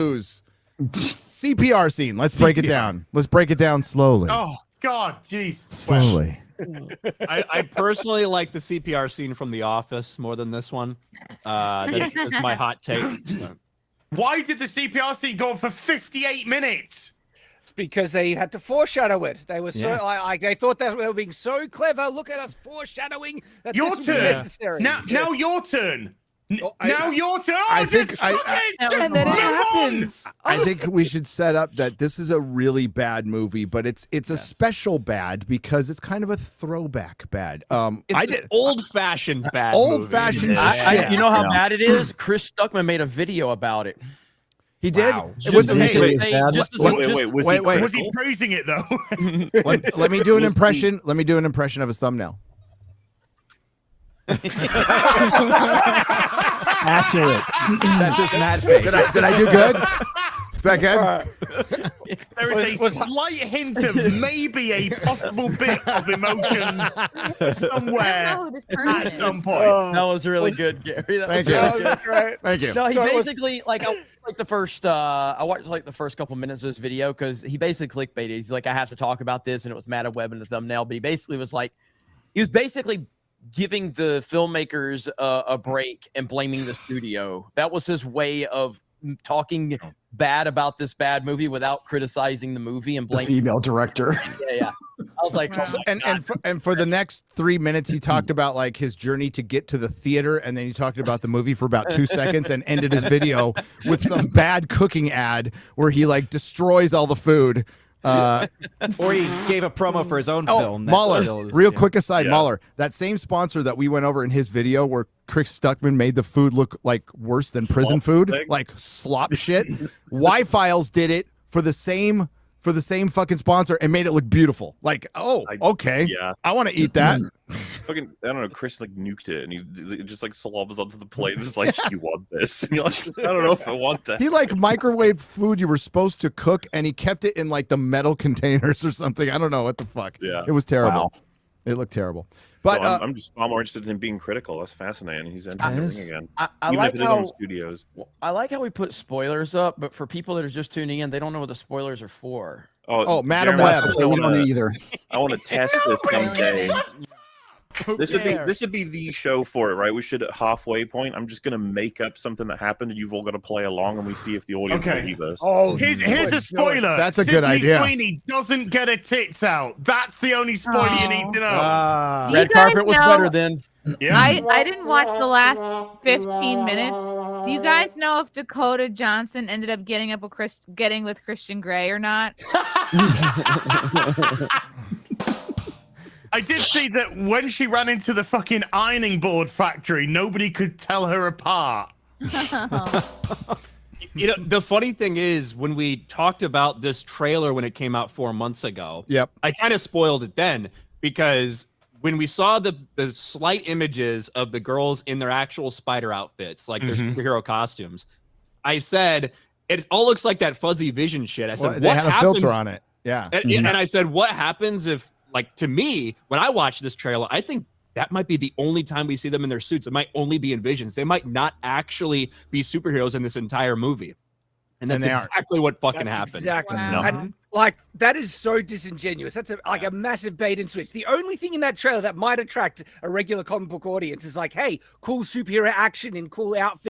CPR scene. Let's break it down. Let's break it down slowly. Oh God, jeez. Slowly. I personally like the CPR scene from The Office more than this one. That's my hot take. Why did the CPR scene go on for 58 minutes? It's because they had to foreshadow it. They were so Yes. like they thought that they were being so clever. Look at us foreshadowing that Your this would be turn. necessary. Now your turn. Now your turn. I think just fucking And then it happens. I think we should set up that this is a really bad movie, but it's a special bad because it's kind of a throwback bad. It's an old-fashioned bad Old-fashioned movie. You know how bad it is? Chris Stuckman made a video about it. He did. Wow. It was Wait, Was he praising it though? let me do an impression. Let me do an impression of his thumbnail. Accurate. That's his mad face. Did I do good? Is that good? There is a slight hint of maybe a possible bit of emotion somewhere at some point. That was really good, Gary. Thank you. Thank you. No, he basically I watched the first couple minutes of this video because he basically clickbaited. He's like, I have to talk about this, and it was Matt Webb in the thumbnail. But he was basically giving the filmmakers a break and blaming the studio. That was his way of talking bad about this bad movie without criticizing the movie and blaming the female director. Yeah. I was like, oh and for the next 3 minutes, he talked about like his journey to get to the theater, and then he talked about the movie for about 2 seconds, and ended his video with some bad cooking ad where he like destroys all the food. Or he gave a promo for his own film. That Mahler, still is, real quick aside, Mahler, that same sponsor that we went over in his video where Chris Stuckman made the food look like worse than prison food, like slop shit. Y-Files did it for the same fucking sponsor and made it look beautiful. Like, okay, I want to eat that. Fucking, I don't know. Chris like nuked it, and he just like slobs onto the plate. And it's like, you want this? And you're like, I don't know if I want that. He like microwaved food you were supposed to cook, and he kept it in like the metal containers or something. I don't know what the fuck. Yeah, it was terrible. Wow. It looked terrible. But so I'm just far more interested in him being critical. That's fascinating. He's entering the ring again. I Even like if it is on studios. I like how we put spoilers up, but for people that are just tuning in, they don't know what the spoilers are for. Oh, Madam Jeremy, Web. We don't either. I want to test this someday. This would be the show for it, right? We should at halfway point. I'm just gonna make up something that happened, and you've all got to play along, and we see if the audience believe us. Oh, here's a spoiler. That's a good idea. Sweeney doesn't get her tits out. That's the only spoiler you need to know. Red carpet was better than. Yeah. I didn't watch the last 15 minutes. Do you guys know if Dakota Johnson ended up getting with Christian Grey or not? I did see that when she ran into the fucking ironing board factory, nobody could tell her apart. You know, the funny thing is, when we talked about this trailer when it came out 4 months ago, I kind of spoiled it then, because when we saw the slight images of the girls in their actual spider outfits, like their superhero costumes, I said, it all looks like that fuzzy vision shit. I said, they what had a happens? filter on it. Yeah. And I said, what happens if, like, to me, when I watch this trailer, I think that might be the only time we see them in their suits. It might only be in visions. They might not actually be superheroes in this entire movie. And that's exactly what fucking happened. Exactly. Wow. And, like, that is so disingenuous. That's like a massive bait and switch. The only thing in that trailer that might attract a regular comic book audience is like, hey, cool superhero action in cool outfits.